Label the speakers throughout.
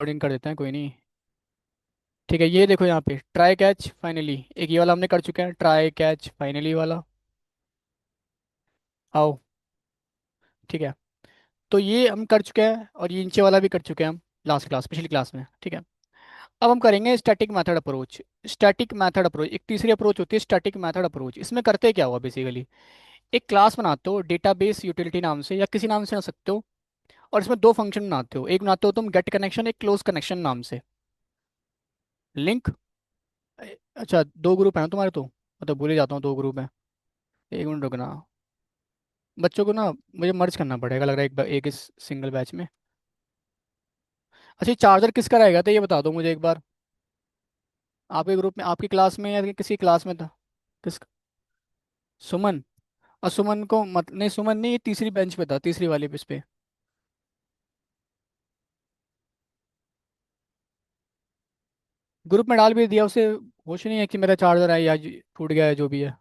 Speaker 1: Coding कर देते हैं, कोई नहीं। ठीक है, ये देखो यहाँ पे ट्राई कैच फाइनली, एक ये वाला हमने कर चुके हैं, ट्राई कैच फाइनली वाला। आओ। ठीक है, तो ये हम कर चुके हैं, और ये नीचे वाला भी कर चुके हैं हम लास्ट क्लास, पिछली क्लास में। ठीक है, अब हम करेंगे static method approach. Static method approach एक तीसरी अप्रोच होती है, स्टैटिक मेथड अप्रोच। इसमें करते क्या हुआ बेसिकली, एक क्लास बनाते हो डेटाबेस यूटिलिटी नाम से, या किसी नाम से बना सकते हो, और इसमें दो फंक्शन बनाते हो, एक बनाते हो तुम गेट कनेक्शन, एक क्लोज कनेक्शन नाम से। लिंक। अच्छा, दो ग्रुप हैं तुम्हारे तो, मैं तो भूल ही जाता हूँ दो ग्रुप हैं। एक मिनट रुकना, बच्चों को ना मुझे मर्ज करना पड़ेगा लग रहा है, एक इस सिंगल बैच में। अच्छा, चार्जर किसका रहेगा तो ये बता दो मुझे एक बार। आपके ग्रुप में, आपकी क्लास में, या किसी क्लास में था? किस? सुमन। और सुमन को मत नहीं, सुमन नहीं, ये तीसरी बेंच पे था, तीसरी वाली इस पे। ग्रुप में डाल भी दिया उसे, होश नहीं है कि मेरा चार्जर है या टूट गया है, जो भी है।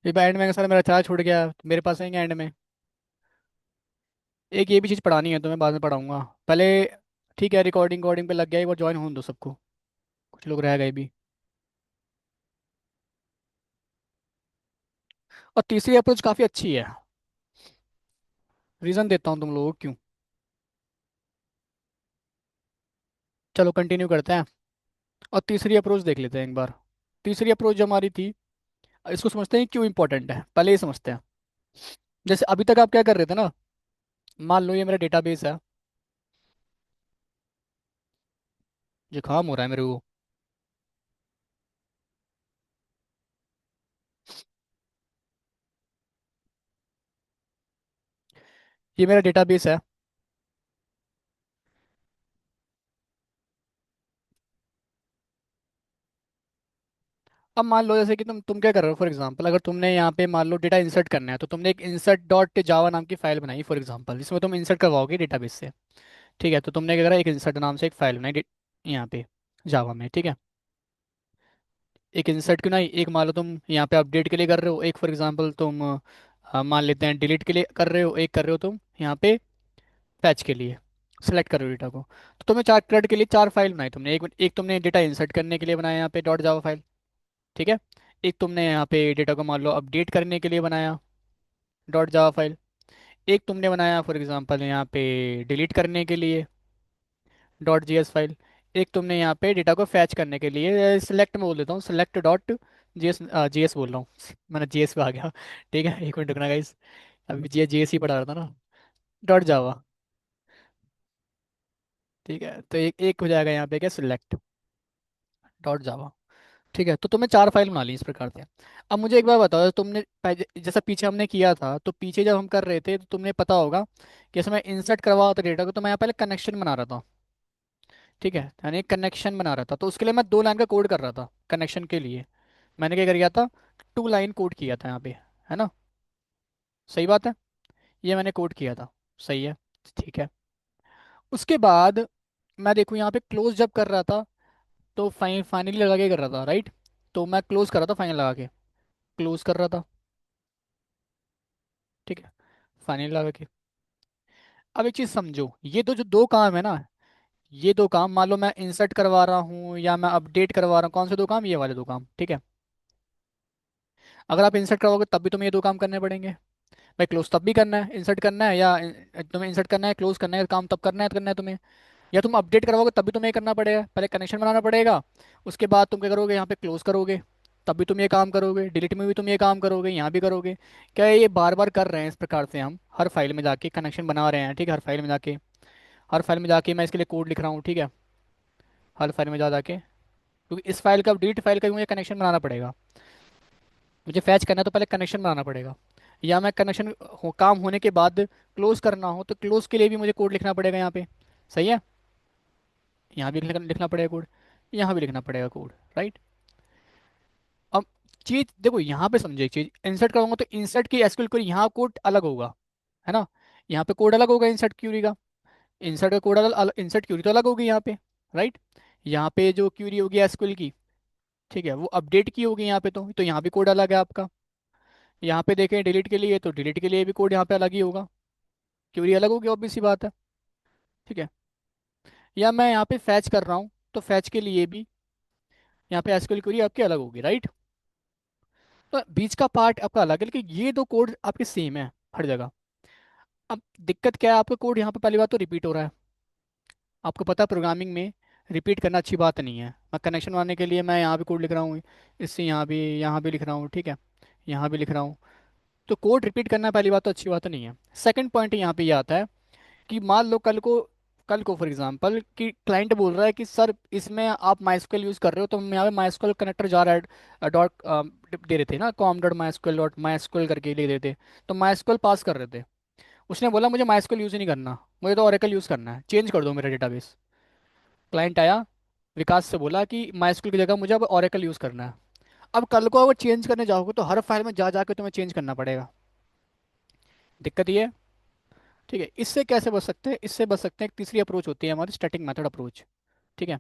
Speaker 1: ये एंड में सर मेरा चार्ज छूट गया, मेरे पास है एंड में। एक ये भी चीज़ पढ़ानी है, तो मैं बाद में पढ़ाऊंगा पहले। ठीक है, रिकॉर्डिंग पे लग गया, एक बार ज्वाइन होने दो सबको, कुछ लोग रह गए भी। और तीसरी अप्रोच काफ़ी अच्छी है, रीज़न देता हूँ तुम लोगों को क्यों। चलो कंटिन्यू करते हैं, और तीसरी अप्रोच देख लेते हैं एक बार। तीसरी अप्रोच जो हमारी थी, इसको समझते हैं क्यों इंपॉर्टेंट है, पहले ये समझते हैं। जैसे अभी तक आप क्या कर रहे थे ना, मान लो ये मेरा डेटाबेस है। जुकाम हो रहा है मेरे को। ये मेरा डेटाबेस है। अब मान लो जैसे कि तुम क्या कर रहे हो, फॉर एग्जांपल अगर तुमने यहाँ पे मान लो डेटा इंसर्ट करना है, तो तुमने एक इंसर्ट डॉट जावा नाम की फाइल बनाई फॉर एग्जांपल, जिसमें तुम इंसर्ट करवाओगे डेटाबेस से। ठीक है, तो तुमने क्या करा, एक इंसर्ट नाम से एक फाइल बनाई यहाँ पे जावा में। ठीक है, एक इंसर्ट क्यों नहीं, एक मान लो तुम यहाँ पे अपडेट के लिए कर रहे हो, एक फॉर एग्जांपल तुम मान लेते हैं डिलीट के लिए कर रहे हो, एक कर रहे हो तुम यहाँ पे फैच के लिए, सेलेक्ट कर रहे हो डेटा को। तो तुम्हें चार क्रेड के लिए चार फाइल बनाई तुमने, एक एक तुमने डेटा इंसर्ट करने के लिए बनाया यहाँ पे डॉट जावा फाइल। ठीक है, एक तुमने यहाँ पे डेटा को मान लो अपडेट करने के लिए बनाया, डॉट जावा फाइल। एक तुमने बनाया फॉर एग्जांपल यहाँ पे डिलीट करने के लिए, डॉट जीएस फाइल। एक तुमने यहाँ पे डेटा को फैच करने के लिए, सेलेक्ट में बोल देता हूँ, सेलेक्ट डॉट जीएस, जीएस बोल रहा हूँ, मैंने जीएस पे आ गया। ठीक है, एक मिनट रुकना गाइस, अभी जीएस ही पढ़ा रहा था ना। डॉट जावा। ठीक है, तो एक हो जाएगा यहाँ पे क्या, सिलेक्ट डॉट जावा। ठीक है, तो तुमने चार फाइल बना ली इस प्रकार से। अब मुझे एक बार बताओ, तुमने जैसा पीछे हमने किया था, तो पीछे जब हम कर रहे थे तो तुमने पता होगा कि इसमें इंसर्ट करवा था डेटा को, तो मैं यहाँ पहले कनेक्शन बना रहा था। ठीक है, यानी एक कनेक्शन बना रहा था, तो उसके लिए मैं दो लाइन का कोड कर रहा था कनेक्शन के लिए। मैंने क्या किया था, टू लाइन कोड किया था यहाँ पे, है ना? सही बात है, ये मैंने कोड किया था, सही है। ठीक है, उसके बाद मैं देखूँ यहाँ पे क्लोज जब कर रहा था, तो फाइनली लगा के कर रहा था, राइट? तो मैं क्लोज कर रहा था फाइनल लगा के, क्लोज कर रहा था। ठीक है, फाइनल लगा के। अब एक चीज़ समझो, ये तो जो दो काम है ना, ये दो काम मान लो मैं इंसर्ट करवा रहा हूँ या मैं अपडेट करवा रहा हूँ, कौन से दो काम, ये वाले दो काम। ठीक है, अगर आप इंसर्ट करवाओगे तब भी तुम्हें ये दो काम करने पड़ेंगे। भाई क्लोज तब भी करना है, इंसर्ट करना है, या तुम्हें इंसर्ट करना है क्लोज करना है, काम तब करना है तुम्हें। या तुम अपडेट करवाओगे तब भी तुम्हें ये करना पड़ेगा, पहले कनेक्शन बनाना पड़ेगा, उसके बाद तुम क्या करोगे, यहाँ पे क्लोज करोगे, तब भी तुम ये काम करोगे, डिलीट में भी तुम ये काम करोगे, यहाँ भी करोगे। क्या ये बार बार कर रहे हैं इस प्रकार से, हम हर फाइल में जाके कनेक्शन बना रहे हैं। ठीक है, हर फाइल में जाके मैं इसके लिए कोड लिख रहा हूँ। ठीक है, हर फाइल में जा जाके, क्योंकि इस फाइल का डिलीट फाइल का भी मुझे कनेक्शन बनाना पड़ेगा, मुझे फैच करना है तो पहले कनेक्शन बनाना पड़ेगा। या मैं कनेक्शन काम होने के बाद क्लोज करना हो, तो क्लोज के लिए भी मुझे कोड लिखना पड़ेगा यहाँ पे। सही है, यहाँ भी लिखना पड़ेगा कोड, यहाँ भी लिखना पड़ेगा कोड, राइट? अब चीज देखो, यहाँ पे समझो एक चीज, इंसर्ट करूंगा तो इंसर्ट की एसक्यूएल क्वेरी यहाँ कोड अलग होगा, है ना? यहाँ पे कोड अलग होगा इंसर्ट क्यूरी का, इंसर्ट का कोड अलग, इंसर्ट क्यूरी तो अलग होगी यहाँ पे, राइट? यहाँ पे जो क्यूरी होगी एसक्यूएल की, ठीक है, वो अपडेट की होगी यहाँ पे, तो यहाँ भी कोड अलग है आपका। यहाँ पे देखें डिलीट के लिए, तो डिलीट के लिए भी कोड यहाँ पे अलग ही होगा, क्यूरी अलग होगी, ऑब्वियस सी बात है। ठीक है। या मैं यहाँ पे फैच कर रहा हूँ, तो फैच के लिए भी यहाँ पे एसक्यूएल क्वेरी आपकी अलग होगी, राइट। तो बीच का पार्ट आपका अलग है, लेकिन ये दो कोड आपके सेम है हर जगह। अब दिक्कत क्या है, आपका कोड यहाँ पे पहली बात तो रिपीट हो रहा है। आपको पता है प्रोग्रामिंग में रिपीट करना अच्छी बात नहीं है। मैं कनेक्शन बनाने के लिए मैं यहाँ भी कोड लिख रहा हूँ, इससे यहाँ भी लिख रहा हूँ, ठीक है, यहाँ भी लिख रहा हूँ। तो कोड रिपीट करना पहली बात तो अच्छी बात नहीं है। सेकंड पॉइंट यहाँ पे ये आता है कि मान लो कल को फॉर एग्जांपल कि क्लाइंट बोल रहा है कि सर इसमें आप माइस्क्वेल यूज़ कर रहे हो, तो हम यहाँ पे माइस्क्वेल कनेक्टर जा रहा है डॉट दे रहे थे ना, कॉम डॉट माइस्क्वेल डॉट माइस्क्वेल करके ले रहे थे, तो माइस्क्वेल पास कर रहे थे। उसने बोला मुझे माइस्क्वेल यूज़ ही नहीं करना, मुझे तो ओरेकल यूज़ करना है, चेंज कर दो मेरा डेटाबेस। क्लाइंट आया, विकास से बोला कि माइस्क्वेल की जगह मुझे अब ओरेकल यूज़ करना है। अब कल को अगर चेंज करने जाओगे तो हर फाइल में जा जाके तुम्हें चेंज करना पड़ेगा। दिक्कत ये है। ठीक है, इससे कैसे बच सकते हैं, इससे बच सकते हैं, एक तीसरी अप्रोच होती है हमारी स्टैटिक मेथड अप्रोच। ठीक है।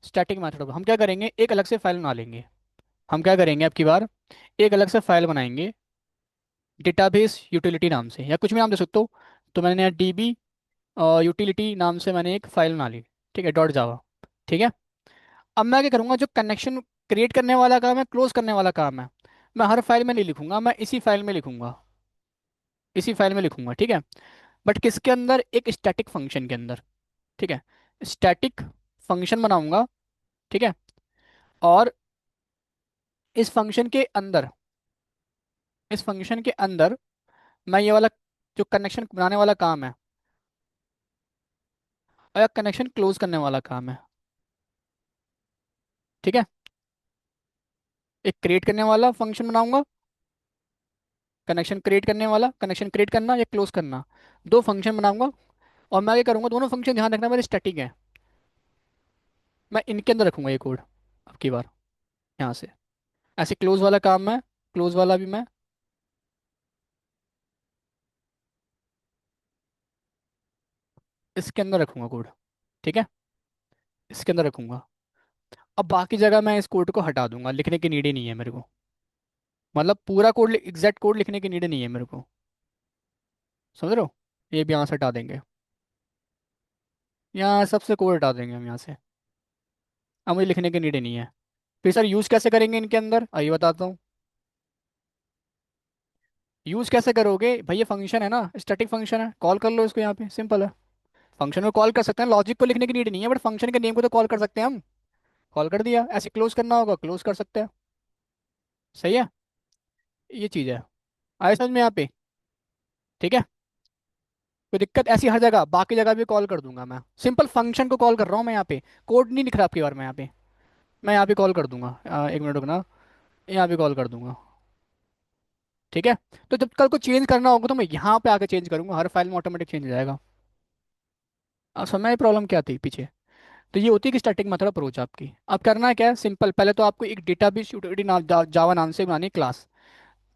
Speaker 1: स्टैटिक मेथड हम क्या करेंगे, एक अलग से फाइल बना लेंगे। हम क्या करेंगे अब की बार, एक अलग से फाइल बनाएंगे डेटाबेस यूटिलिटी नाम से, या कुछ भी नाम दे सकते हो। तो मैंने यहाँ डीबी यूटिलिटी नाम से मैंने एक फाइल बना ली, ठीक है, डॉट जावा। ठीक है। अब मैं क्या करूँगा, जो कनेक्शन क्रिएट करने वाला काम है, क्लोज करने वाला काम है, मैं हर फाइल में नहीं लिखूंगा, मैं इसी फाइल में लिखूंगा, इसी फाइल में लिखूंगा। ठीक है। बट किसके अंदर, एक स्टैटिक फंक्शन के अंदर। ठीक है। स्टैटिक फंक्शन बनाऊंगा। ठीक है। और इस फंक्शन के अंदर, इस फंक्शन के अंदर मैं ये वाला जो कनेक्शन बनाने वाला काम है और कनेक्शन क्लोज करने वाला काम है। ठीक है। एक क्रिएट करने वाला फंक्शन बनाऊंगा, कनेक्शन क्रिएट करने वाला, कनेक्शन क्रिएट करना या क्लोज करना, दो फंक्शन बनाऊंगा। और मैं क्या करूंगा, दोनों फंक्शन ध्यान रखना मेरे स्टैटिक है, मैं इनके अंदर रखूंगा ये कोड अब की बार, यहाँ से। ऐसे क्लोज वाला काम है, क्लोज वाला भी मैं इसके अंदर रखूंगा कोड। ठीक है। इसके अंदर रखूंगा। अब बाकी जगह मैं इस कोड को हटा दूंगा, लिखने की नीड ही नहीं है मेरे को। मतलब पूरा कोड, एग्जैक्ट कोड लिखने की नीड नहीं है मेरे को। समझ रहे हो। ये भी यहाँ से हटा देंगे, यहाँ सबसे कोड हटा देंगे हम यहाँ से। अब मुझे लिखने की नीड ही नहीं है। फिर सर यूज़ कैसे करेंगे इनके अंदर, आइए बताता हूँ। यूज़ कैसे करोगे भाई, ये फंक्शन है ना, स्टैटिक फंक्शन है, कॉल कर लो इसको, यहाँ पे सिंपल है। फंक्शन को कॉल कर सकते हैं, लॉजिक को लिखने की नीड नहीं है, बट फंक्शन के नेम को तो कॉल कर सकते हैं हम। कॉल कर दिया, ऐसे क्लोज करना होगा क्लोज कर सकते हैं। सही है। ये चीज़ है, आए समझ में यहाँ पे। ठीक है। कोई दिक्कत ऐसी हर जगह, बाकी जगह भी कॉल कर दूंगा मैं, सिंपल फंक्शन को कॉल कर रहा हूँ मैं यहाँ पे, कोड नहीं लिख रहा आपकी बार मैं यहाँ पे। मैं यहाँ पे कॉल कर दूंगा, एक मिनट रुकना, यहाँ पे कॉल कर दूंगा। ठीक है। तो जब कल को चेंज करना होगा तो मैं यहाँ पे आके चेंज करूंगा, हर फाइल में ऑटोमेटिक चेंज हो जाएगा। अब समय प्रॉब्लम क्या थी पीछे। तो ये होती है कि स्टैटिक मेथड अप्रोच आपकी। अब करना है क्या है, सिंपल, पहले तो आपको एक डेटाबेस यूटिलिटी नाम जावा नाम से बनानी क्लास।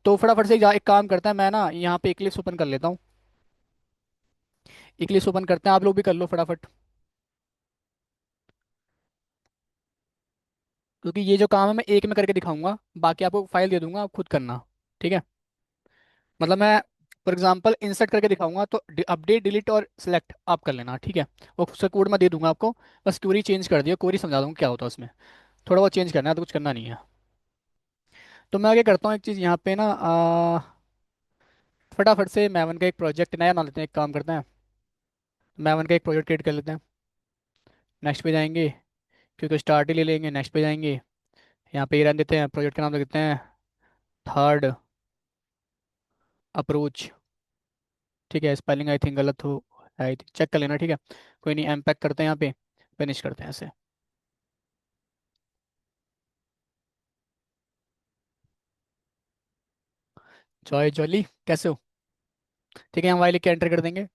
Speaker 1: तो फटाफट से एक काम करता है, मैं ना यहाँ पे इक्लिप्स ओपन कर लेता हूँ। इक्लिप्स ओपन करते हैं, आप लोग भी कर लो फटाफट, क्योंकि ये जो काम है मैं एक में करके दिखाऊंगा, बाकी आपको फाइल दे दूंगा, आप खुद करना। ठीक है। मतलब मैं फॉर एग्जांपल इंसर्ट करके दिखाऊंगा, तो अपडेट डिलीट और सिलेक्ट आप कर लेना, ठीक है। वो उसका कोड मैं दे दूंगा आपको, बस क्वेरी चेंज कर दियो, क्वेरी समझा दूंगा क्या होता है उसमें। थोड़ा बहुत चेंज करना है, तो कुछ करना नहीं है। तो मैं आगे करता हूँ एक चीज़ यहाँ पे ना, फटाफट से मैवन का एक प्रोजेक्ट नया बना लेते हैं, एक काम करते हैं, मैवन का एक प्रोजेक्ट क्रिएट कर लेते हैं। नेक्स्ट पे जाएंगे, क्योंकि स्टार्ट ही ले लेंगे, नेक्स्ट पे जाएंगे। यहाँ पे ही रहने देते हैं, प्रोजेक्ट का नाम लिख देते हैं थर्ड अप्रोच। ठीक है, स्पेलिंग आई थिंक गलत हो, आई थिंक चेक कर लेना, ठीक है। कोई नहीं, एम्पैक करते हैं यहाँ पे, फिनिश करते हैं ऐसे। जॉय जॉली कैसे हो। ठीक है, हम वाई लिख के एंटर कर देंगे।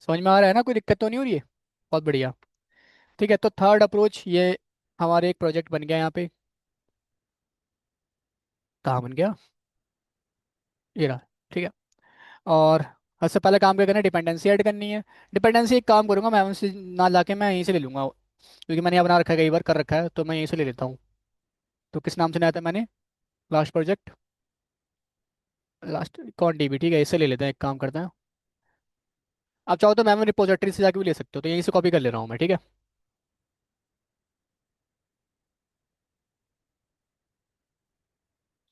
Speaker 1: समझ में आ रहा है ना, कोई दिक्कत तो नहीं हो रही है। बहुत बढ़िया। ठीक है, तो थर्ड अप्रोच ये हमारे एक प्रोजेक्ट बन गया यहाँ पे। कहाँ बन गया, ये रहा। ठीक है। और सबसे पहले काम क्या करना है, डिपेंडेंसी ऐड करनी है। डिपेंडेंसी एक काम करूंगा, मैं उनसे ना लाके मैं यहीं से ले लूंगा, क्योंकि मैंने यहाँ बना रखा है, कई बार कर रखा है, तो मैं यहीं से ले लेता हूँ। तो किस नाम से लाया था मैंने, लास्ट प्रोजेक्ट, लास्ट कौन डीबी, ठीक है, इससे ले लेते हैं, एक काम करते हैं। आप चाहो तो मैम रिपोजिटरी से जाके भी ले सकते हो, तो यहीं से कॉपी कर ले रहा हूँ मैं, ठीक है।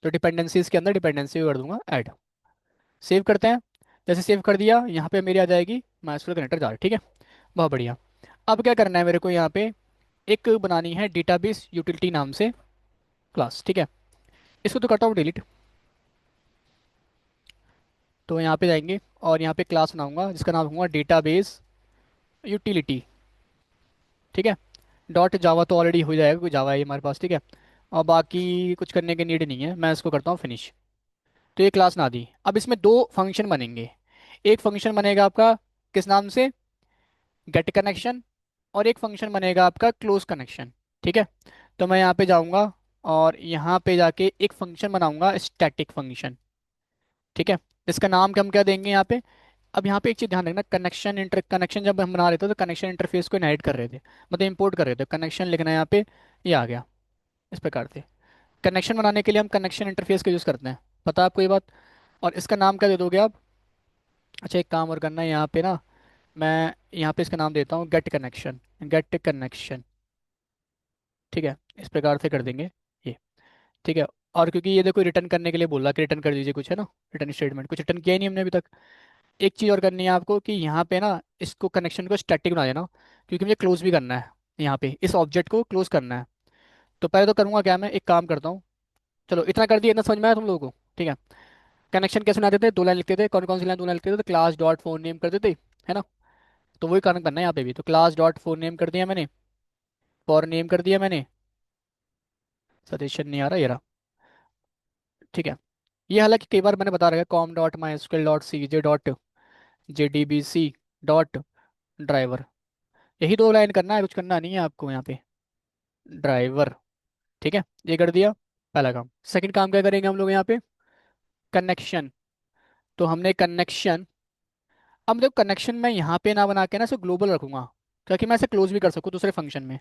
Speaker 1: तो डिपेंडेंसीज के अंदर डिपेंडेंसी कर दूंगा ऐड। सेव करते हैं। जैसे सेव कर दिया, यहाँ पे मेरी आ जाएगी माइस्क्यूएल कनेक्टर जार, ठीक है। बहुत बढ़िया। अब क्या करना है मेरे को यहाँ पे, एक बनानी है डेटाबेस यूटिलिटी नाम से क्लास, ठीक है। इसको तो करता हूँ डिलीट। तो यहाँ पे जाएंगे और यहाँ पे क्लास बनाऊंगा जिसका नाम होगा डेटाबेस यूटिलिटी, ठीक है। डॉट जावा तो ऑलरेडी हो जाएगा, कोई जावा है हमारे पास, ठीक है। और बाकी कुछ करने की नीड नहीं है, मैं इसको करता हूँ फिनिश। तो ये क्लास ना दी। अब इसमें दो फंक्शन बनेंगे। एक फंक्शन बनेगा आपका किस नाम से, गेट कनेक्शन। और एक फंक्शन बनेगा आपका क्लोज कनेक्शन, ठीक है। तो मैं यहाँ पे जाऊँगा और यहाँ पे जाके एक फंक्शन बनाऊंगा स्टैटिक फंक्शन, ठीक है। इसका नाम हम क्या देंगे यहाँ पे। अब यहाँ पे एक चीज़ ध्यान रखना, कनेक्शन इंटर कनेक्शन जब हम बना रहे थे तो कनेक्शन इंटरफेस को इनहेरिट कर रहे थे, मतलब इंपोर्ट कर रहे थे। कनेक्शन लिखना है यहाँ पे, ये आ गया इस प्रकार से। कनेक्शन बनाने के लिए हम कनेक्शन इंटरफेस का यूज़ करते हैं, पता है आपको ये बात। और इसका नाम क्या दे दोगे आप। अच्छा एक काम और करना है यहाँ पे ना, मैं यहाँ पे इसका नाम देता हूँ गेट कनेक्शन। गेट कनेक्शन, ठीक है। इस प्रकार से कर देंगे ये, ठीक है। और क्योंकि ये देखो रिटर्न करने के लिए बोल रहा कि रिटर्न कर दीजिए कुछ, है ना। रिटर्न स्टेटमेंट कुछ रिटर्न किया ही नहीं हमने अभी तक। एक चीज़ और करनी है आपको कि यहाँ पे ना इसको कनेक्शन को स्टैटिक बना देना, क्योंकि मुझे क्लोज भी करना है। यहाँ पे इस ऑब्जेक्ट को क्लोज करना है। तो पहले तो करूँगा क्या, मैं एक काम करता हूँ। चलो इतना कर दिया, इतना समझ में आया तुम लोगों को, ठीक है। कनेक्शन कैसे बनाते थे, दो लाइन लिखते थे। कौन कौन सी लाइन दो लाइन लिखते थे, तो क्लास डॉट फोन नेम करते थे, है ना। तो वही कारण करना है यहाँ पे भी, तो क्लास डॉट फोन नेम कर दिया मैंने, फॉर नेम कर दिया मैंने। सजेशन नहीं आ रहा, ये रहा, ठीक है। ये हालांकि कई बार मैंने बता रखा है, com dot my SQL dot C J dot J D B C dot driver. यही दो लाइन करना है, कुछ करना नहीं है आपको यहाँ पे। ड्राइवर, ठीक है। ये कर दिया पहला काम। सेकंड काम क्या करेंगे हम लोग यहाँ पे, कनेक्शन। तो हमने कनेक्शन, अब देखो कनेक्शन मैं यहाँ पे ना बना के ना इसे ग्लोबल रखूंगा, ताकि मैं इसे क्लोज भी कर सकूँ दूसरे फंक्शन में,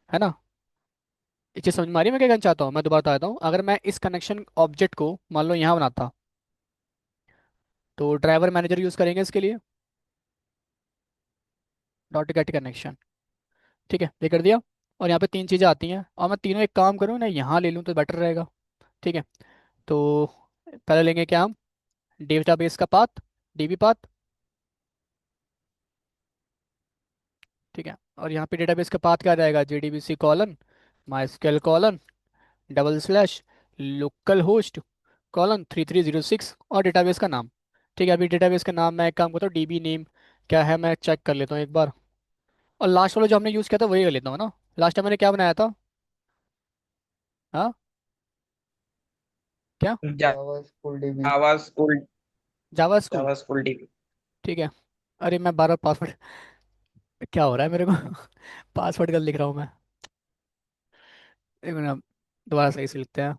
Speaker 1: है ना। ये चीज़ समझ में आ रही है मैं क्या कहना चाहता हूँ। मैं दोबारा बताता हूँ, अगर मैं इस कनेक्शन ऑब्जेक्ट को मान लो यहाँ बनाता, तो ड्राइवर मैनेजर यूज़ करेंगे इसके लिए, डॉट गेट कनेक्शन, ठीक है। ये कर दिया। और यहाँ पे तीन चीज़ें आती हैं, और मैं तीनों एक काम करूँ ना यहाँ ले लूँ तो बेटर रहेगा, ठीक है। तो पहले लेंगे क्या हम, डेटाबेस का पाथ, डीबी पाथ, ठीक है। और यहाँ पे डेटाबेस का पाथ क्या आ जाएगा, JDBC colon MySQL colon double slash local host colon 3306 और डेटाबेस का नाम, ठीक है। अभी डेटाबेस का नाम मैं एक काम करता हूँ, DB नेम क्या है मैं चेक कर लेता हूँ एक बार। और लास्ट वाला जो हमने यूज़ किया था वही कर लेता हूँ ना। लास्ट टाइम मैंने क्या बनाया था, हाँ क्या,
Speaker 2: जावा स्कूल डीबी।
Speaker 1: जावा स्कूल,
Speaker 2: जावा स्कूल डीबी।
Speaker 1: ठीक है। अरे मैं बार बार पासवर्ड, क्या हो रहा है मेरे को पासवर्ड गलत लिख रहा हूँ मैं। एक मिनट, दोबारा सही से लिखते हैं।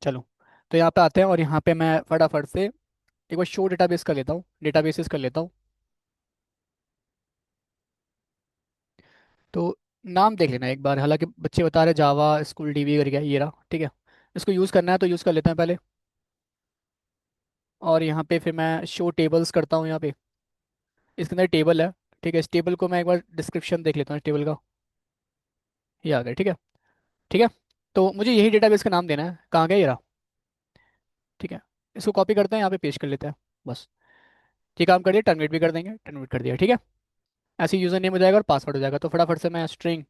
Speaker 1: चलो, तो यहाँ पे आते हैं और यहाँ पे मैं फटाफट से एक बार शो डेटाबेस कर लेता हूँ, डेटाबेसेस कर लेता हूँ। तो नाम देख लेना एक बार, हालांकि बच्चे बता रहे जावा स्कूल डीबी कर गया, ये रहा, ठीक है। इसको यूज़ करना है तो यूज़ कर लेते हैं पहले। और यहाँ पे फिर मैं शो टेबल्स करता हूँ यहाँ पे, इसके अंदर टेबल है, ठीक है। इस टेबल को मैं एक बार डिस्क्रिप्शन देख लेता हूँ इस टेबल का, ये आ गया, ठीक है। ठीक है। तो मुझे यही डेटाबेस का नाम देना है, कहाँ गया ये रहा, ठीक है। इसको कॉपी करते हैं, यहाँ पे पेस्ट कर लेते हैं, बस। ये काम कर दिया, टर्मिनेट भी कर देंगे, टर्मिनेट कर दिया, ठीक है। ऐसे यूज़र नेम हो जाएगा और पासवर्ड हो जाएगा। तो फटाफट से मैं स्ट्रिंग,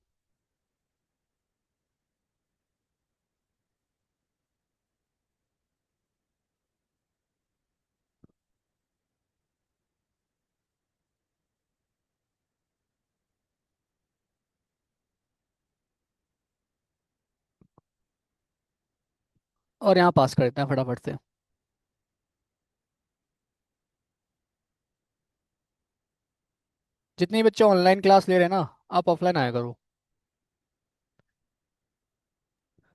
Speaker 1: और यहाँ पास कर देते हैं फटाफट से। जितने बच्चे ऑनलाइन क्लास ले रहे हैं ना, आप ऑफलाइन आया करो।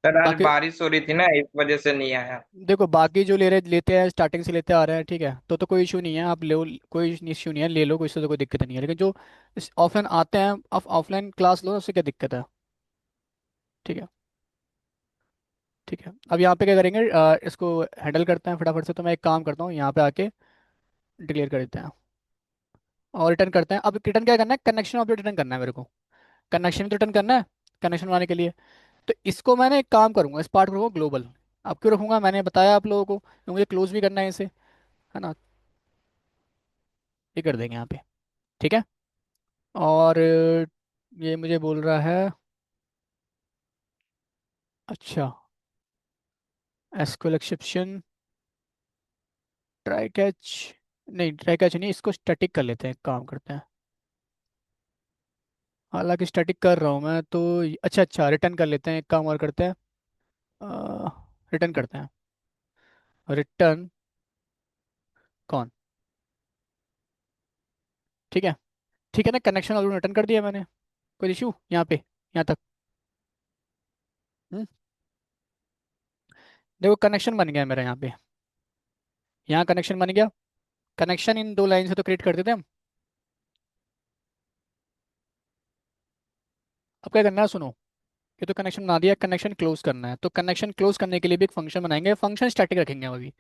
Speaker 2: सर आज
Speaker 1: बाकी
Speaker 2: बारिश हो रही थी ना, इस वजह से नहीं आया।
Speaker 1: देखो, बाकी जो ले रहे लेते हैं स्टार्टिंग से लेते आ रहे हैं, ठीक है, तो कोई इशू नहीं है, आप ले, कोई इशू नहीं है, ले लो, कोई से तो कोई दिक्कत नहीं है। लेकिन जो ऑफलाइन आते हैं, आप ऑफलाइन क्लास लो, उससे क्या दिक्कत है, ठीक है। ठीक है। ठीक है, अब यहाँ पे क्या करेंगे, इसको हैंडल करते हैं फटाफट से। तो मैं एक काम करता हूँ, यहाँ पे आके डिक्लेयर कर देते हैं और रिटर्न करते हैं। अब रिटर्न क्या करना है, कनेक्शन ऑब्जेक्ट रिटर्न करना है मेरे को। कनेक्शन तो रिटर्न करना है, कनेक्शन बनाने के लिए। तो इसको मैंने एक काम करूंगा, इस पार्ट को रखूंगा ग्लोबल। अब क्यों रखूंगा, मैंने बताया आप लोगों को कि मुझे क्लोज भी करना है इसे, है ना। ये कर देंगे यहाँ पे, ठीक है। और ये मुझे बोल रहा है, अच्छा, एसक्यूएल एक्सेप्शन, ट्राई कैच, नहीं ट्राई कैच नहीं, इसको स्टैटिक कर लेते हैं, एक काम करते हैं। हालांकि स्टैटिक कर रहा हूँ मैं तो, अच्छा अच्छा, रिटर्न कर लेते हैं, एक काम और करते हैं, रिटर्न करते हैं, रिटर्न कौन, ठीक है। ठीक है ना, कनेक्शन ऑलरेडी रिटर्न कर दिया मैंने, कोई इशू यहाँ पे, यहाँ तक। हम्म, देखो कनेक्शन बन गया मेरा यहाँ पे, यहाँ कनेक्शन बन गया। कनेक्शन इन दो लाइन से तो क्रिएट कर देते हम। अब क्या करना है, सुनो, ये तो कनेक्शन बना दिया, कनेक्शन क्लोज करना है। तो कनेक्शन क्लोज करने के लिए भी एक फंक्शन बनाएंगे, फंक्शन स्टैटिक रखेंगे हम अभी।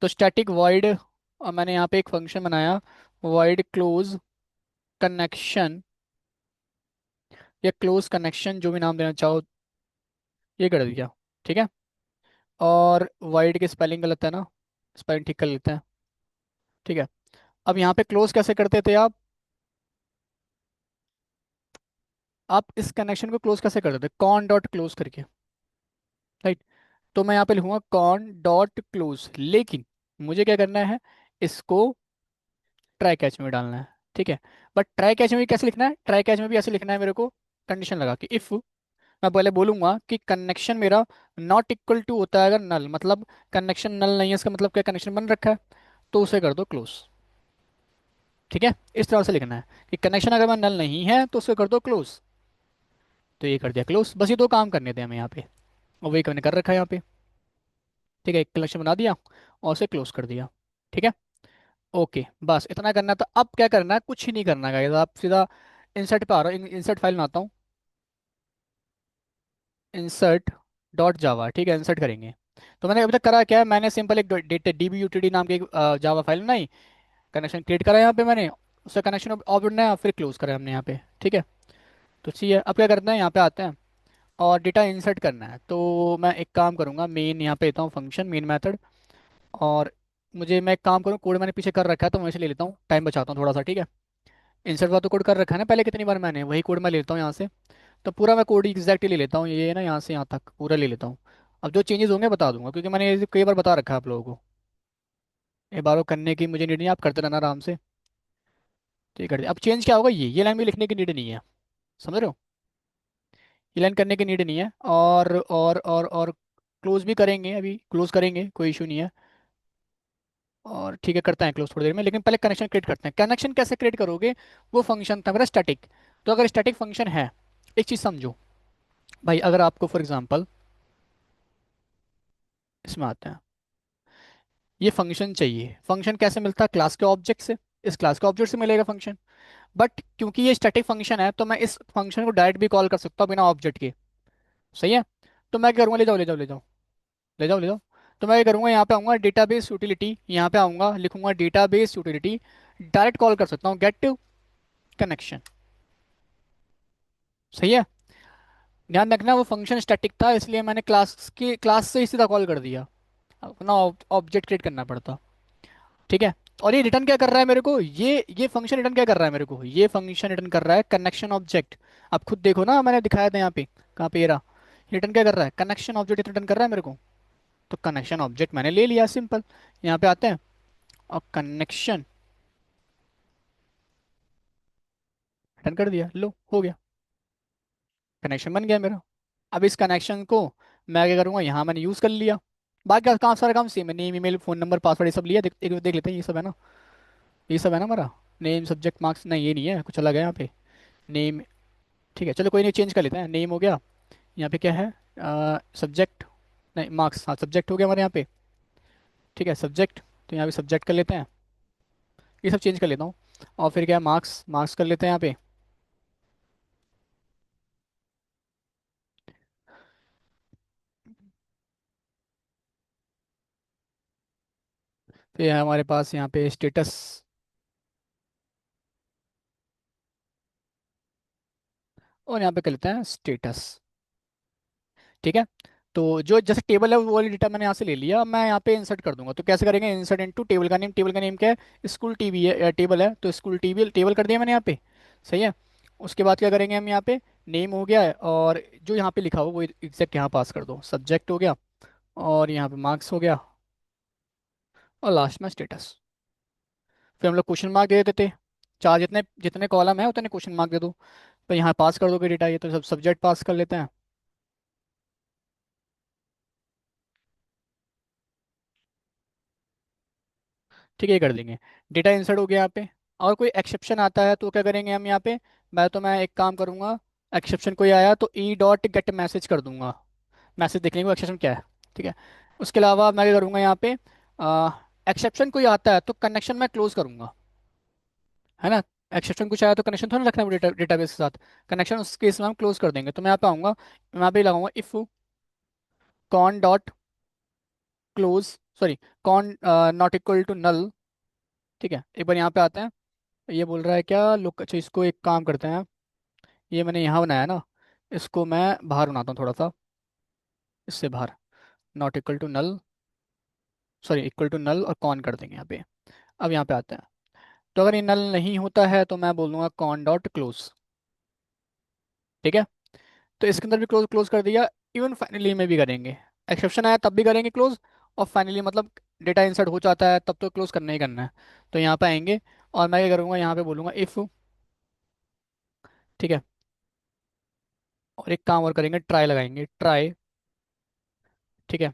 Speaker 1: तो स्टैटिक वॉइड, और मैंने यहाँ पे एक फंक्शन बनाया, वॉइड क्लोज कनेक्शन, या क्लोज कनेक्शन, जो भी नाम देना चाहो, ये कर दिया, ठीक है। और वाइड की स्पेलिंग गलत है ना, स्पेलिंग ठीक कर लेते हैं, ठीक है। अब यहाँ पे क्लोज कैसे करते थे आप इस कनेक्शन को क्लोज कैसे करते थे, कॉन डॉट क्लोज करके, राइट। तो मैं यहाँ पे लिखूंगा कॉन डॉट क्लोज, लेकिन मुझे क्या करना है, इसको ट्राई कैच में डालना है, ठीक है। बट ट्राई कैच में भी कैसे लिखना है, ट्राई कैच में भी ऐसे लिखना है मेरे को, कंडीशन लगा के, इफ मैं पहले बोलूंगा कि कनेक्शन मेरा नॉट इक्वल टू होता है अगर नल, मतलब कनेक्शन नल नहीं है, इसका मतलब क्या, कनेक्शन बन रखा है, तो उसे कर दो क्लोज, ठीक है। इस तरह से लिखना है कि कनेक्शन अगर मैं नल नहीं है तो उसे कर दो क्लोज। तो ये कर दिया क्लोज, बस ये दो काम करने थे हमें यहाँ पे, और वही मैंने कर रखा है यहाँ पे, ठीक है। एक कनेक्शन बना दिया और उसे क्लोज कर दिया, ठीक है। ओके, बस इतना करना था। अब क्या करना है, कुछ ही नहीं करना है, आप सीधा इंसर्ट पे आ रहा हूँ, इंसर्ट फाइल बनाता हूँ, इंसर्ट डॉट जावा, ठीक है, इंसर्ट करेंगे। तो मैंने अभी तक करा क्या है, मैंने सिंपल एक डेटा DBUTD नाम की एक जावा फाइल बनाई, कनेक्शन क्रिएट करा यहाँ पे मैंने, उसका कनेक्शन ऑब्जेक्ट बनाया, फिर क्लोज करा हमने यहाँ पे, ठीक है। तो चाहिए, अब क्या करते हैं, यहाँ पे आते हैं और डेटा इंसर्ट करना है। तो मैं एक काम करूँगा, मेन यहाँ पे लेता हूँ फंक्शन, मेन मेथड। और मैं एक काम करूँ, कोड मैंने पीछे कर रखा है तो मैं इसे ले लेता हूँ, टाइम बचाता हूँ थोड़ा सा, ठीक है। इंसर्ट वाला तो कोड कर रखा है ना पहले कितनी बार मैंने, वही कोड मैं लेता हूँ यहाँ से। तो पूरा मैं कोड एग्जैक्टली ले लेता हूँ, ये ना यहाँ से यहाँ तक पूरा ले लेता हूँ। अब जो चेंजेस होंगे बता दूंगा, क्योंकि मैंने ये कई बार बता रखा है आप लोगों को, ये बार करने की मुझे नीड नहीं है, आप करते रहना आराम से। तो ये कर दिया। अब चेंज क्या होगा, ये लाइन भी लिखने की नीड नहीं है, समझ रहे हो, ये लाइन करने की नीड नहीं है। और क्लोज भी करेंगे, अभी क्लोज करेंगे, कोई इशू नहीं है। और ठीक है, करते हैं क्लोज थोड़ी देर में, लेकिन पहले कनेक्शन क्रिएट करते हैं। कनेक्शन कैसे क्रिएट करोगे, वो फंक्शन था मेरा स्टैटिक। तो अगर स्टैटिक फंक्शन है, एक चीज़ समझो भाई, अगर आपको फॉर एग्जांपल इसमें आते हैं, ये फंक्शन चाहिए, फंक्शन कैसे मिलता है, क्लास के ऑब्जेक्ट से, इस क्लास के ऑब्जेक्ट से मिलेगा फंक्शन। बट क्योंकि ये स्टैटिक फंक्शन है, तो मैं इस फंक्शन को डायरेक्ट भी कॉल कर सकता हूँ बिना ऑब्जेक्ट के, सही है। तो मैं क्या करूँगा, ले जाओ ले जाओ ले जाओ ले जाओ ले जाओ। तो मैं क्या करूँगा, यहाँ पे आऊँगा डेटाबेस यूटिलिटी, यहाँ पे आऊँगा, लिखूंगा डेटाबेस यूटिलिटी, डायरेक्ट कॉल कर सकता हूँ गेट कनेक्शन, सही है। ध्यान रखना वो फंक्शन स्टैटिक था, इसलिए मैंने क्लास से ही सीधा कॉल कर दिया, अपना ऑब्जेक्ट क्रिएट करना पड़ता, ठीक है। और ये रिटर्न क्या कर रहा है मेरे को, ये फंक्शन रिटर्न क्या कर रहा है मेरे को, ये फंक्शन रिटर्न कर रहा है कनेक्शन ऑब्जेक्ट। आप खुद देखो ना, मैंने दिखाया था यहाँ पे, कहाँ पे, ये रहा। रिटर्न क्या कर रहा है, कनेक्शन ऑब्जेक्ट रिटर्न कर रहा है मेरे को। तो कनेक्शन ऑब्जेक्ट मैंने ले लिया, सिंपल। यहाँ पे आते हैं और कनेक्शन रिटर्न कर दिया, लो हो गया, कनेक्शन बन गया मेरा। अब इस कनेक्शन को मैं क्या करूँगा, यहाँ मैंने यूज़ कर लिया। बाकी का काम, सारा काम सेम है, name email phone number password ये सब लिया, एक बार देख लेते हैं, ये सब है ना, ये सब है ना हमारा। नेम सब्जेक्ट मार्क्स, नहीं ये नहीं है, कुछ अलग है यहाँ पे, नेम, ठीक है। चलो कोई नहीं, चेंज कर लेते हैं, नेम हो गया, यहाँ पे क्या है, सब्जेक्ट, नहीं मार्क्स, हाँ सब्जेक्ट हो गया हमारे यहाँ पे, ठीक है सब्जेक्ट। तो यहाँ पे सब्जेक्ट कर लेते हैं, ये सब चेंज कर लेता हूँ। और फिर क्या है, मार्क्स, मार्क्स कर लेते हैं यहाँ पे। तो ये है हमारे पास यहाँ पे स्टेटस, और यहाँ पे कर लेते हैं स्टेटस। ठीक है। तो जो जैसे टेबल है वो वाली डेटा मैंने यहाँ से ले लिया, अब मैं यहाँ पे इंसर्ट कर दूंगा। तो कैसे करेंगे? इंसर्ट इनटू टेबल का नेम, टेबल का नेम क्या है? स्कूल टीवी है, टेबल है तो स्कूल टीवी टेबल कर दिया मैंने यहाँ पे। सही है। उसके बाद क्या करेंगे हम यहाँ पे? नेम हो गया है, और जो यहाँ पे लिखा हो वो एग्जैक्ट यहाँ पास कर दो। सब्जेक्ट हो गया, और यहाँ पे मार्क्स हो गया, और लास्ट में स्टेटस। फिर हम लोग क्वेश्चन मार्क दे देते थे। चार जितने जितने कॉलम है उतने क्वेश्चन मार्क दे दो। तो यहाँ पास कर दोगे डेटा, ये तो सब सब्जेक्ट पास कर लेते हैं। ठीक है, ये कर देंगे। डेटा इंसर्ट हो गया यहाँ पे। और कोई एक्सेप्शन आता है तो क्या करेंगे हम यहाँ पे? मैं एक काम करूंगा, एक्सेप्शन कोई आया तो ई डॉट गेट मैसेज कर दूंगा, मैसेज देख लेंगे एक्सेप्शन क्या है। ठीक है। उसके अलावा मैं क्या करूंगा यहाँ पे? एक्सेप्शन कोई आता है तो कनेक्शन मैं क्लोज करूंगा, है ना। एक्सेप्शन कुछ आया तो कनेक्शन थोड़ा ना रखना है डेटाबेस के साथ, कनेक्शन उस केस में हम क्लोज कर देंगे। तो मैं यहाँ पे आऊंगा, मैं यहाँ पे लगाऊंगा if con dot close, sorry, con not equal to null. ठीक है, एक बार यहाँ पे आते हैं। ये बोल रहा है क्या लुक, अच्छा इसको एक काम करते हैं, ये मैंने यहाँ बनाया ना, इसको मैं बाहर बनाता हूँ थोड़ा सा, इससे बाहर। Not equal to null, sorry equal to null, और कॉन कर देंगे यहाँ पे। अब यहाँ पे आते हैं। तो अगर ये नल नहीं होता है तो मैं बोल दूंगा कॉन डॉट क्लोज। ठीक है। तो इसके अंदर भी क्लोज क्लोज कर दिया। इवन फाइनली में भी करेंगे, एक्सेप्शन आया तब भी करेंगे क्लोज, और फाइनली मतलब डेटा इंसर्ट हो जाता है तब तो क्लोज करना ही करना है। तो यहाँ पे आएंगे, और मैं क्या करूँगा यहाँ पे बोलूँगा इफ़। ठीक है। और एक काम और करेंगे, ट्राई लगाएंगे, ट्राई। ठीक है।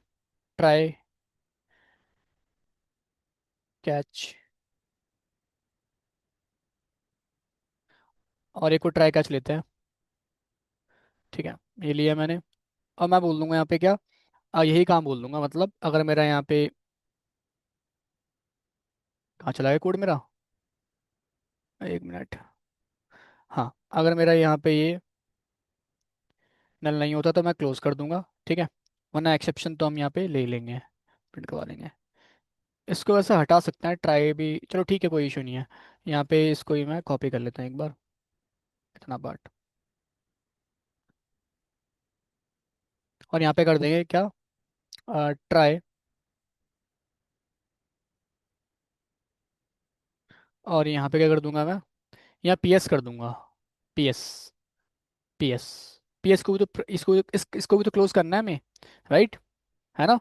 Speaker 1: ट्राई कैच, और एक को ट्राई कैच लेते हैं। ठीक है, ये लिया मैंने। और मैं बोल दूंगा यहाँ पे क्या, यही काम बोल दूंगा, मतलब अगर मेरा यहाँ पे, कहाँ चला गया कोड मेरा? एक मिनट। हाँ, अगर मेरा यहाँ पे ये नल नहीं होता तो मैं क्लोज कर दूंगा। ठीक है। वरना एक्सेप्शन तो हम यहाँ पे ले लेंगे, प्रिंट करवा लेंगे। इसको वैसे हटा सकते हैं, ट्राई भी चलो ठीक है, कोई इशू नहीं है। यहाँ पे इसको ही मैं कॉपी कर लेता हूँ एक बार, इतना पार्ट। और यहाँ पे कर देंगे क्या, ट्राई, और यहाँ पे क्या कर दूंगा मैं? यहाँ पी एस कर दूंगा, P S, P S. P S को भी तो इसको भी तो क्लोज करना है हमें, राइट, है ना।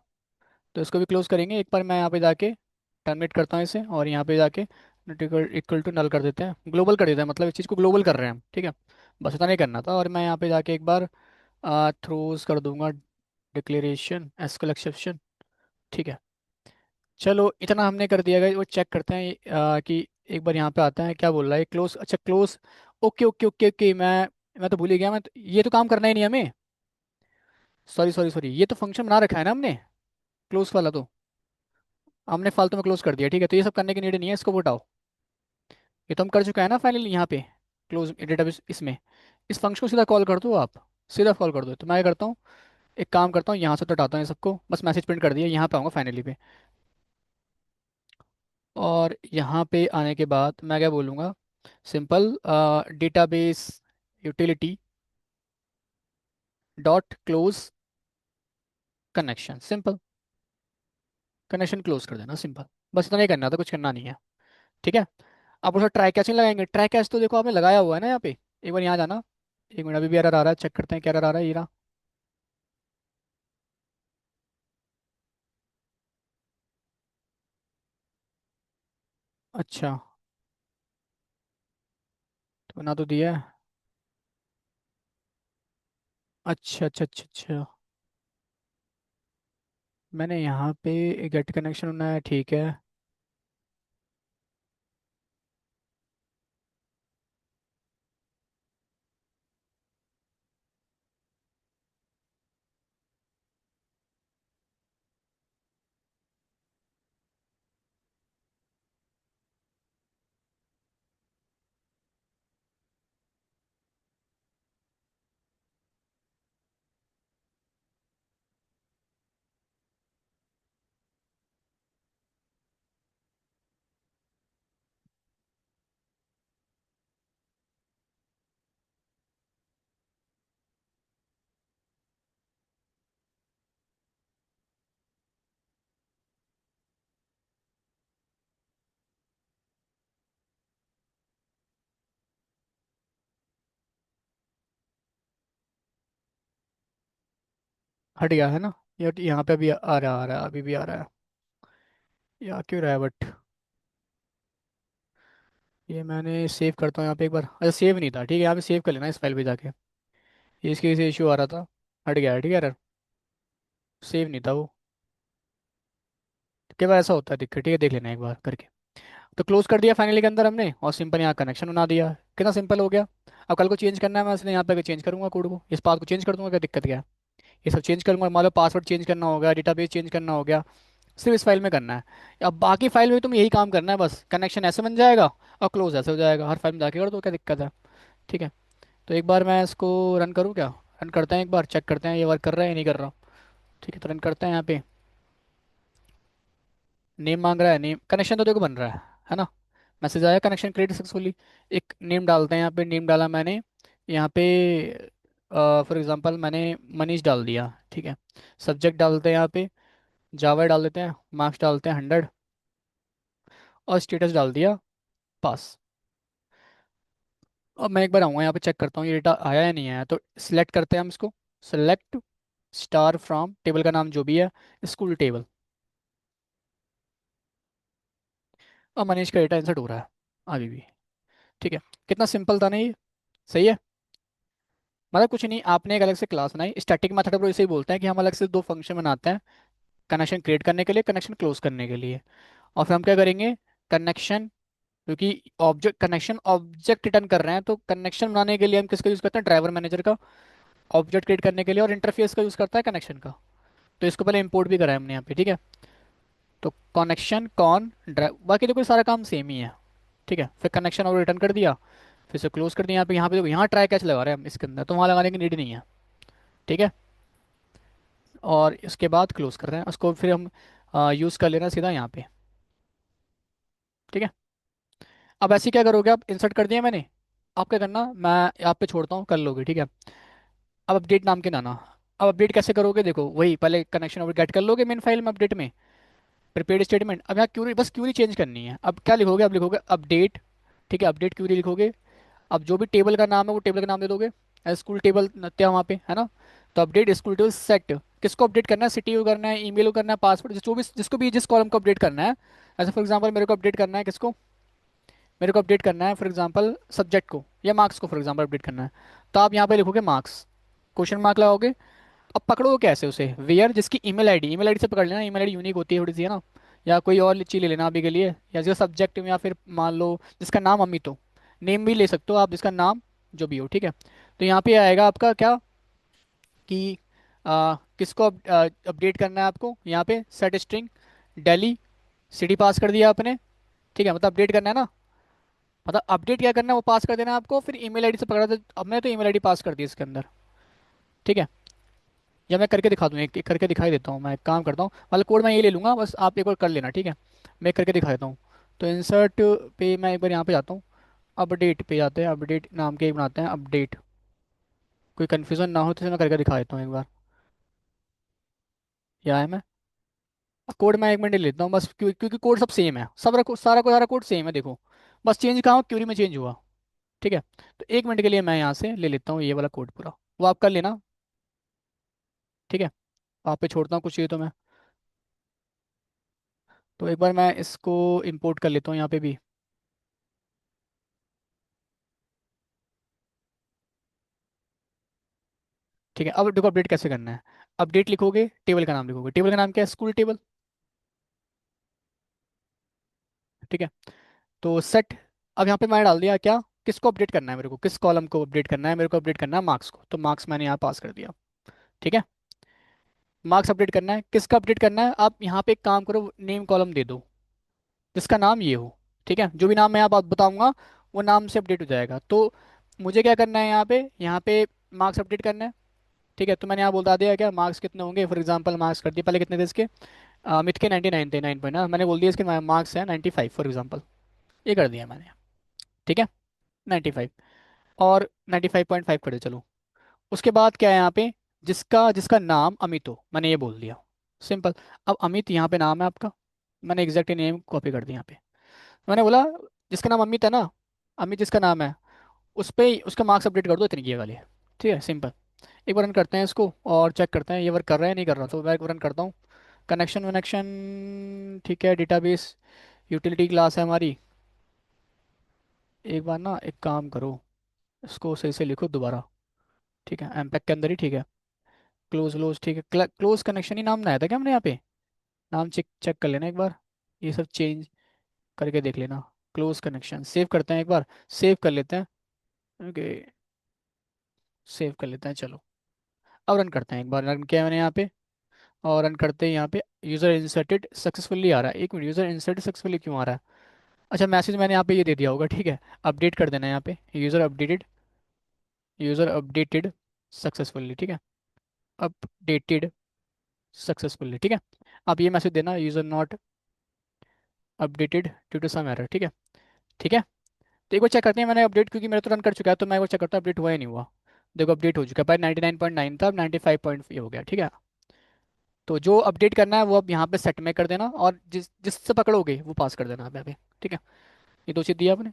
Speaker 1: तो इसको भी क्लोज करेंगे। एक बार मैं यहाँ पे जाके टर्मिनेट करता हूँ इसे, और यहाँ पे जाके इक्वल टू नल कर देते हैं, ग्लोबल कर देते हैं, मतलब इस चीज़ को ग्लोबल कर रहे हैं हम। ठीक है, बस इतना नहीं करना था। और मैं यहाँ पे जाके एक बार थ्रोज कर दूंगा डिक्लेरेशन एसक्यूएल एक्सेप्शन। ठीक है, चलो इतना हमने कर दिया है। वो चेक करते हैं कि एक बार यहाँ पे आता है क्या बोल रहा है, क्लोज, अच्छा close. Okay okay okay okay, मैं तो भूल ही गया, ये तो काम करना ही नहीं हमें। सॉरी सॉरी सॉरी, ये तो फंक्शन बना रखा है ना हमने, क्लोज वाला तो हमने फालतू में क्लोज कर दिया। ठीक है, तो ये सब करने की नीड नहीं है, इसको हटाओ। ये तो हम कर चुका है ना फाइनली यहाँ पे, क्लोज डेटाबेस। इसमें इस फंक्शन को सीधा कॉल कर दो आप, सीधा कॉल कर दो। तो मैं क्या करता हूँ, एक काम करता हूँ, यहाँ से तो हटाता हूँ ये सबको, बस मैसेज प्रिंट कर दिया, यहाँ पे आऊँगा फाइनली पे। और यहाँ पे आने के बाद मैं क्या बोलूँगा, simple database utility dot close connection, simple, connection close कर देना, सिंपल। बस इतना ही करना था, कुछ करना नहीं है। ठीक है। अब उसका ट्राई कैच नहीं लगाएंगे, ट्राई कैच तो देखो आपने लगाया हुआ है ना यहाँ पे, एक बार यहाँ जाना। एक मिनट, अभी भी एरर आ रहा है, चेक करते हैं क्या एरर आ रहा है, ये रहा। अच्छा, तो बना तो दिया है। अच्छा अच्छा अच्छा अच्छा, मैंने यहाँ पे गेट कनेक्शन बनाया, ठीक है। हट गया है ना। ये यहाँ पे अभी आ रहा है, अभी भी आ रहा है। या क्यों रहा है बट। ये मैंने सेव करता हूँ यहाँ पे एक बार। अच्छा सेव नहीं था, ठीक है, यहाँ पे सेव कर लेना इस फाइल पे जाके। ये इसके वजह से इशू आ रहा था। हट गया है, ठीक है यार। सेव नहीं था वो। कई बार ऐसा होता है दिक्कत, ठीक है, देख लेना एक बार करके। तो क्लोज कर दिया फाइनली के अंदर हमने, और सिंपल यहाँ कनेक्शन बना दिया। कितना सिंपल हो गया। अब कल को चेंज करना है, मैं इसलिए यहाँ पे चेंज करूंगा कोड को, इस पाथ को चेंज कर दूंगा, क्या दिक्कत क्या है। ये सब चेंज करूंगा, मान लो पासवर्ड चेंज करना होगा, डेटाबेस चेंज करना हो गया, सिर्फ इस फाइल में करना है। अब बाकी फाइल में तुम यही काम करना है बस, कनेक्शन ऐसे बन जाएगा और क्लोज ऐसे हो जाएगा, हर फाइल में जाके कर दो, क्या दिक्कत है। ठीक है। तो एक बार मैं इसको रन करूँ क्या। रन करते हैं, एक बार चेक करते हैं ये वर्क कर रहा है या नहीं कर रहा। ठीक है, तो रन करते हैं यहाँ पे। नेम मांग रहा है, नेम कनेक्शन तो देखो बन रहा है ना। मैसेज आया कनेक्शन क्रिएट सक्सेसफुली। एक नेम डालते हैं, यहाँ पे नेम डाला मैंने। यहाँ पे फॉर एग्जांपल मैंने मनीष डाल दिया, ठीक है। सब्जेक्ट डालते हैं यहाँ पे, जावा डाल देते हैं, मार्क्स डालते हैं 100, और स्टेटस डाल दिया पास। अब मैं एक बार आऊँगा यहाँ पे चेक करता हूँ ये डेटा आया या नहीं आया, तो सिलेक्ट करते हैं हम इसको। सेलेक्ट स्टार फ्रॉम, टेबल का नाम जो भी है, स्कूल टेबल। अब मनीष का डेटा इंसर्ट हो रहा है अभी भी। ठीक है। कितना सिंपल था ना ये। सही है। मतलब कुछ नहीं, आपने एक अलग से क्लास बनाई, स्टैटिक मेथड पर इसे ही बोलते हैं कि हम अलग से दो फंक्शन बनाते हैं, कनेक्शन क्रिएट करने के लिए, कनेक्शन क्लोज करने के लिए। और फिर हम क्या करेंगे, कनेक्शन, क्योंकि ऑब्जेक्ट कनेक्शन ऑब्जेक्ट रिटर्न कर रहे हैं, तो कनेक्शन बनाने के लिए हम किसका यूज़ करते हैं, ड्राइवर मैनेजर का। ऑब्जेक्ट क्रिएट करने के लिए, और इंटरफेस का यूज़ करता है कनेक्शन का। तो इसको पहले इंपोर्ट भी करा है हमने यहाँ पे, ठीक है। तो कनेक्शन कॉन ड्राइव, बाकी तो कोई सारा काम सेम ही है। ठीक है, फिर कनेक्शन और रिटर्न कर दिया, फिर से क्लोज कर दिया। यहाँ पे देखो, यहाँ ट्राई कैच लगा रहे हैं हम इसके अंदर, तो वहाँ लगाने की नीड नहीं है। ठीक है। और इसके बाद क्लोज कर रहे हैं उसको, फिर हम यूज़ कर लेना सीधा यहाँ पे। ठीक है। अब ऐसे क्या करोगे, आप इंसर्ट कर दिया मैंने। आप क्या करना, मैं आप पे छोड़ता हूँ, कर लोगे, ठीक है। अब अपडेट नाम के लाना। अब अपडेट कैसे करोगे, देखो वही पहले कनेक्शन और गेट कर लोगे मेन फाइल में अपडेट में, प्रिपेयर्ड स्टेटमेंट। अब यहाँ क्यूरी, बस क्यूरी चेंज करनी है। अब क्या लिखोगे, अब लिखोगे अपडेट। ठीक है, अपडेट क्यूरी लिखोगे। अब जो भी टेबल का नाम है वो टेबल का नाम दे दोगे, स्कूल टेबल नत्या वहाँ पे है ना। तो अपडेट स्कूल टेबल सेट, किसको अपडेट करना है, सिटी को करना है, ईमेल को करना है, पासवर्ड, जो भी जिसको भी जिस कॉलम को अपडेट करना है। ऐसे फॉर एग्जांपल मेरे को अपडेट करना है किसको, मेरे को अपडेट करना है फॉर एग्जांपल सब्जेक्ट को या मार्क्स को फॉर एग्जांपल अपडेट करना है। तो आप यहाँ पे लिखोगे मार्क्स, क्वेश्चन मार्क लगाओगे। अब पकड़ो कैसे उसे, वेयर, जिसकी ईमेल आईडी से पकड़ लेना, ईमेल आईडी यूनिक होती है थोड़ी सी है ना। या कोई और चीज़ ले लेना अभी के लिए, या जिसका सब्जेक्ट, या फिर मान लो जिसका नाम अमित हो, नेम भी ले सकते हो आप, जिसका नाम जो भी हो, ठीक है। तो यहाँ पे आएगा आपका क्या, कि किसको अपडेट करना है आपको, यहाँ पे सेट स्ट्रिंग डेली, सिटी पास कर दिया आपने। ठीक है, मतलब अपडेट करना है ना, मतलब अपडेट क्या करना है वो पास कर देना है आपको, फिर ईमेल आईडी से पकड़ा था, अब मैं तो ईमेल आईडी पास कर दी इसके अंदर। ठीक है। या मैं करके दिखा दूँ, एक करके दिखाई देता हूँ, मैं एक काम करता हूँ, मतलब कोड मैं ये ले लूँगा, बस आप एक बार कर लेना, ठीक है। मैं एक करके दिखा देता हूँ। तो इंसर्ट पे मैं एक बार यहाँ पे जाता हूँ, अपडेट पे जाते हैं, अपडेट नाम के ही बनाते हैं अपडेट। कोई कन्फ्यूज़न ना हो तो इसे मैं करके दिखा देता हूँ एक बार। यहाँ है मैं, कोड मैं एक मिनट ले लेता हूँ बस, क्योंकि कोड सब सेम है, सारा कोड सेम है देखो। बस चेंज कहाँ हुआ, क्यूरी में चेंज हुआ। ठीक है। तो एक मिनट के लिए मैं यहाँ से ले लेता हूँ ये वाला कोड पूरा, वो आप कर लेना। ठीक है। आप पे छोड़ता हूँ कुछ ये तो मैं। तो एक बार मैं इसको इंपोर्ट कर लेता हूँ यहाँ पे भी। ठीक है, अब देखो अपडेट कैसे करना है। अपडेट लिखोगे, टेबल का नाम लिखोगे, टेबल का नाम क्या है, स्कूल टेबल। ठीक है। तो सेट, अब यहाँ पे मैंने डाल दिया क्या, किसको अपडेट करना है मेरे को, किस कॉलम को अपडेट करना है, मेरे को अपडेट करना है मार्क्स को, तो मार्क्स मैंने यहाँ पास कर दिया। ठीक है। मार्क्स अपडेट करना है, किसका अपडेट करना है, आप यहाँ पे एक काम करो, नेम कॉलम दे दो, जिसका नाम ये हो। ठीक है, जो भी नाम मैं यहाँ बात बताऊंगा वो नाम से अपडेट हो जाएगा। तो मुझे क्या करना है, यहाँ पे मार्क्स अपडेट करना है। ठीक है, तो मैंने यहाँ बता दिया क्या, मार्क्स कितने होंगे, फॉर एग्जांपल मार्क्स कर दिए, पहले कितने थे इसके, अमित के 99 थे, 9 पॉइंट, मैंने बोल दिया इसके मार्क्स है 95 फॉर एग्जांपल, ये कर दिया मैंने। ठीक है। 95, और 95.5 कर दिया, चलो। उसके बाद क्या है यहाँ पे, जिसका जिसका नाम अमित हो, मैंने ये बोल दिया, सिंपल। अब अमित यहाँ पे नाम है आपका, मैंने एग्जैक्ट नेम कॉपी कर दिया यहाँ पे। मैंने बोला जिसका नाम अमित है ना, अमित जिसका नाम है, उस पे उसका मार्क्स अपडेट कर दो, इतनी की वाली है। ठीक है, सिंपल। एक बार रन करते हैं इसको और चेक करते हैं ये वर्क कर रहा है नहीं कर रहा, तो मैं एक बार रन करता हूँ। कनेक्शन वनेक्शन ठीक है, डेटाबेस यूटिलिटी क्लास है हमारी। एक बार ना एक काम करो, इसको सही से लिखो दोबारा। ठीक है, एमपैक के अंदर ही ठीक है। क्लोज क्लोज ठीक है, क्लोज कनेक्शन ही नाम ना आया था क्या हमने यहाँ पे? नाम चेक चेक कर लेना एक बार, ये सब चेंज करके देख लेना। क्लोज कनेक्शन सेव करते हैं एक बार, सेव कर लेते हैं। ओके, सेव कर लेते हैं चलो। अब रन करते हैं, एक बार रन किया मैंने यहाँ पे, और रन करते हैं यहाँ पे। यूज़र इंसर्टेड सक्सेसफुली आ रहा है, एक मिनट, यूज़र इंसर्टेड सक्सेसफुली क्यों आ रहा है? अच्छा, मैसेज मैंने यहाँ पे ये दे दिया होगा, ठीक है। अपडेट कर देना है यहाँ पे, यूज़र अपडेटेड सक्सेसफुली, ठीक है। अपडेटेड सक्सेसफुली, ठीक है। आप ये मैसेज देना, user not updated due to some error, ठीक है। ठीक है, तो एक बार चेक करते हैं मैंने अपडेट, क्योंकि मेरा तो रन कर चुका है, तो मैं एक बार चेक करता हूँ अपडेट हुआ ही नहीं हुआ। देखो अपडेट हो चुका है, पहले 99.9 था, अब 95 हो गया, ठीक है। तो जो अपडेट करना है वो अब यहाँ पे सेट में कर देना, और जिससे पकड़ोगे वो पास कर देना आप यहाँ पे, ठीक है। ये दो चीज़ दिया आपने,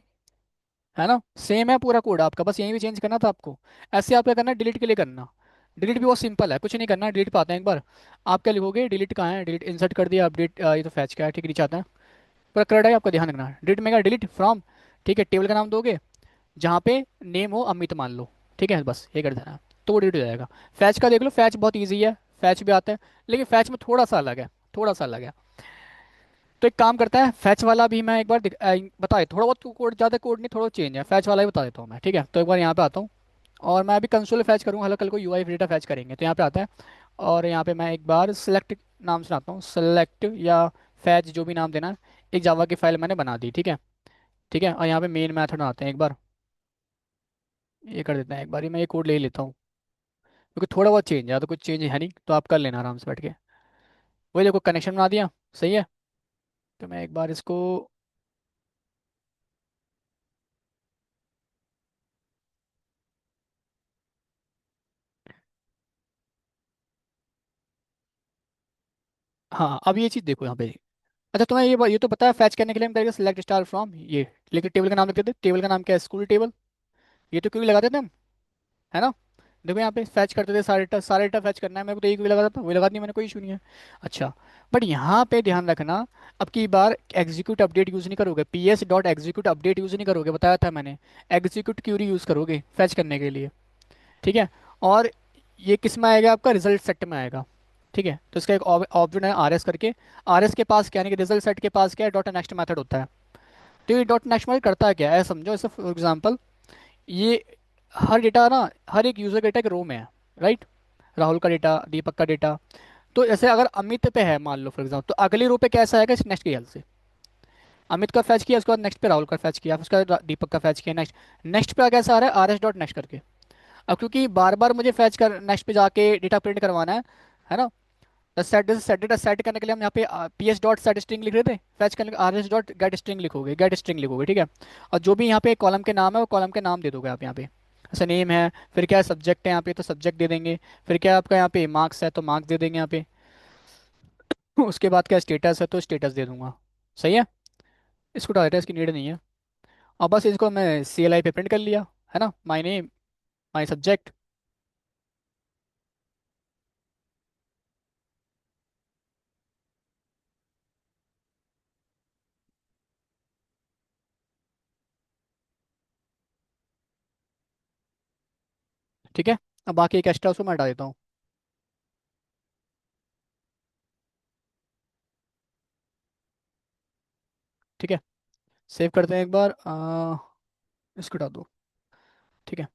Speaker 1: है ना, सेम है पूरा कोड आपका, बस यहीं भी चेंज करना था आपको। ऐसे आप क्या करना, डिलीट के लिए करना। डिलीट भी बहुत सिंपल है, कुछ नहीं करना, डिलीट पे आते हैं एक बार। आप क्या लिखोगे, डिलीट कहाँ है, डिलीट इंसर्ट कर दिया, अपडेट ये तो फैच का है, ठीक है, नीचे आता है। पूरा करेक्ट है, आपका ध्यान रखना। डिलीट में क्या, डिलीट फ्रॉम, ठीक है, टेबल का नाम दोगे, जहाँ पे नेम हो अमित मान लो, ठीक है, बस ये कर देना, तो वो डिलीट हो जाएगा। फैच का देख लो, फैच बहुत ईजी है, फैच भी आता है, लेकिन फैच में थोड़ा सा अलग है, थोड़ा सा अलग है। तो एक काम करता है, फैच वाला भी मैं एक बार बता देता, थोड़ा बहुत कोड, ज़्यादा कोड नहीं, थोड़ा चेंज है, फैच वाला ही बता देता हूँ मैं, ठीक है। तो एक बार यहाँ पे आता हूँ, और मैं अभी कंसोल फैच करूँगा, हल्का कल को यूआई डेटा फैच करेंगे, तो यहाँ पे आता है। और यहाँ पे मैं एक बार सेलेक्ट नाम से आता हूँ, सेलेक्ट या फैच जो भी नाम देना है। एक जावा की फाइल मैंने बना दी, ठीक है। ठीक है, और यहाँ पे मेन मेथड आते हैं एक बार, ये कर देते हैं एक बार, मैं ये कोड ले ही लेता हूँ, क्योंकि थोड़ा बहुत चेंज है, तो कुछ चेंज है नहीं, तो आप कर लेना आराम से बैठ के। वही देखो, कनेक्शन बना दिया, सही है। तो मैं एक बार इसको, हाँ अब ये चीज़ देखो यहाँ पे। अच्छा, तुम्हें ये तो पता है, फैच करने के लिए हम करेंगे सिलेक्ट स्टार फ्रॉम ये, लेकिन टेबल का नाम लिख देते, टेबल का नाम क्या है, स्कूल टेबल। ये तो क्यों लगा देते हम, है ना। देखो यहाँ पे फैच करते थे, सारे डेटा फैच करना है मेरे को, तो एक भी लगा देता, वही लगा दी मैंने, कोई इशू नहीं है। अच्छा, बट यहाँ पे ध्यान रखना, अब की बार एग्जीक्यूट अपडेट यूज़ नहीं करोगे, PS dot execute update use नहीं करोगे, बताया था मैंने। एग्जीक्यूट क्यूरी यूज़ करोगे फैच करने के लिए, ठीक है। और ये किस में आएगा, आपका रिजल्ट सेट में आएगा, ठीक है। तो इसका एक ऑब्जेक्ट है आर एस करके, आर एस के पास क्या, यानी कि रिजल्ट सेट के पास क्या है, डॉट नेक्स्ट मेथड होता है। तो ये डॉट नेक्स्ट मेथड करता है क्या है, समझो, जैसे फॉर एग्जांपल, ये हर डेटा ना, हर एक यूजर डेटा एक रो में है, राइट। राहुल का डेटा, दीपक का डेटा। तो जैसे अगर अमित पे है मान लो फॉर एग्जाम्पल, तो अगली रो पे कैसा आएगा, इस नेक्स्ट के हेल्प से अमित का फैच किया, उसके बाद नेक्स्ट पे राहुल का फैच किया, फिर उसके बाद दीपक का फैच किया, नेक्स्ट नेक्स्ट पे कैसा आ रहा है, आर एस डॉट नेक्स्ट करके। अब क्योंकि बार बार मुझे फैच कर नेक्स्ट पे जाके डेटा प्रिंट करवाना है ना। सेट सेट डेटा सेट करने के लिए हम यहाँ पे P S dot set string लिख रहे थे, फैच करने R S dot gate string लिखोगे, गेट स्ट्रिंग लिखोगे, ठीक है। और जो भी यहाँ पे कॉलम के नाम है, वो कॉलम के नाम दे दोगे आप यहाँ पे। जैसे नेम है, फिर क्या सब्जेक्ट है यहाँ पे, तो सब्जेक्ट दे देंगे। फिर क्या आपका यहाँ पे मार्क्स है, तो मार्क्स दे देंगे यहाँ पे। उसके बाद क्या स्टेटस है, तो स्टेटस दे दूंगा। सही है, इसको डाटा इसकी नीड नहीं है। और बस इसको मैं सी एल आई पे प्रिंट कर लिया, है ना, माई नेम, माई सब्जेक्ट। ठीक है, अब बाकी एक एक्स्ट्रा उसको मैं हटा देता हूँ। ठीक है, सेव करते हैं एक बार, इसको हटा दो, ठीक है।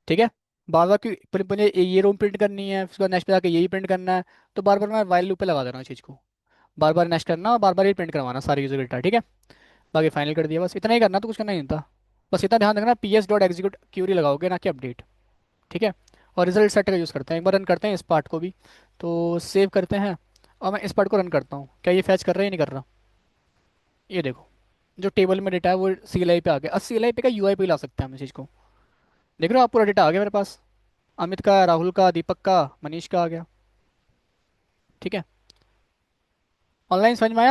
Speaker 1: ठीक है, बार बार क्यों मुझे ये रोम प्रिंट करनी है, उसके बाद नेक्स्ट पे जाके यही प्रिंट करना है। तो बार बार मैं वाइल लूप पे लगा दे रहा हूँ चीज़ को, बार बार नेक्स्ट करना और बार बार ये प्रिंट करवाना सारे यूजर डेटा, ठीक है। बाकी फाइनल कर दिया, बस इतना ही करना, तो कुछ करना ही नहीं था। बस इतना ध्यान रखना, P S dot execute query लगाओगे ना कि अपडेट, ठीक है। और रिजल्ट सेट का यूज़ करते हैं, एक बार रन करते हैं इस पार्ट को भी, तो सेव करते हैं। और मैं इस पार्ट को रन करता हूँ, क्या ये फैच कर रहा है या नहीं कर रहा। ये देखो, जो टेबल में डेटा है वो सी एल आई पे आ गया, अब सी एल आई पे का यू आई पे ला सकते हैं हम इस चीज़ को। देख रहे हो आप, पूरा डेटा आ गया मेरे पास, अमित का, राहुल का, दीपक का, मनीष का आ गया। ठीक है, ऑनलाइन समझ में आया।